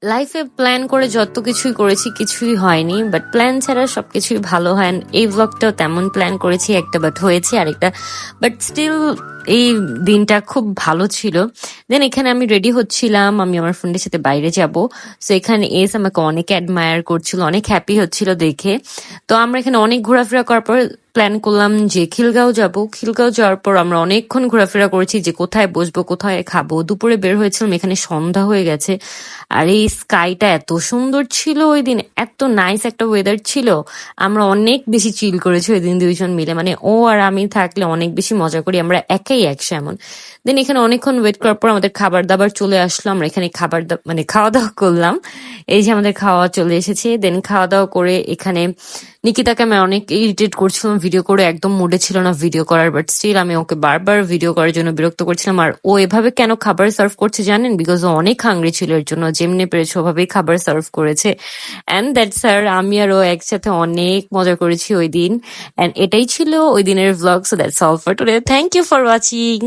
লাইফে প্ল্যান করে যত কিছুই করেছি কিছুই হয়নি, বাট প্ল্যান ছাড়া সবকিছুই ভালো হয়। And এই ব্লগটাও তেমন প্ল্যান করেছি একটা, বাট হয়েছে আরেকটা, বাট স্টিল এই দিনটা খুব ভালো ছিল। দেন এখানে আমি রেডি হচ্ছিলাম, আমি আমার ফ্রেন্ডের সাথে বাইরে যাব। সো এখানে এস আমাকে অনেক অ্যাডমায়ার করছিল, অনেক হ্যাপি হচ্ছিল দেখে। তো আমরা এখানে অনেক ঘোরাফেরা করার পর প্ল্যান করলাম যে খিলগাঁও যাব। খিলগাঁও যাওয়ার পর আমরা অনেকক্ষণ ঘোরাফেরা করেছি যে কোথায় বসবো, কোথায় খাবো। দুপুরে বের হয়েছিলাম, এখানে সন্ধ্যা হয়ে গেছে। আর এই স্কাইটা এত সুন্দর ছিল ওই দিন, এত নাইস একটা ওয়েদার ছিল। আমরা অনেক বেশি চিল করেছি ওই দিন দুইজন মিলে, মানে ও আর আমি থাকলে অনেক বেশি মজা করি, আমরা একাই একশো এমন। দেন এখানে অনেকক্ষণ ওয়েট করার পর আমাদের খাবার দাবার চলে আসলো, আমরা এখানে মানে খাওয়া দাওয়া করলাম। এই যে আমাদের খাওয়া চলে এসেছে। দেন খাওয়া দাওয়া করে এখানে নিকিতাকে আমি অনেক ইরিটেট করছিলাম, ভিডিও করে একদম মুডে ছিল না ভিডিও করার, বাট স্টিল আমি ওকে বারবার ভিডিও করার জন্য বিরক্ত করছিলাম। আর ও এভাবে কেন খাবার সার্ভ করছে জানেন? বিকজ ও অনেক হাংরি ছিল, এর জন্য যেমনি পেরেছে ওভাবেই খাবার সার্ভ করেছে। অ্যান্ড দ্যাটস আর আমি আর ও একসাথে অনেক মজা করেছি ওই দিন। অ্যান্ড এটাই ছিল ওই দিনের vlog. So that's all for today, thank you for watching.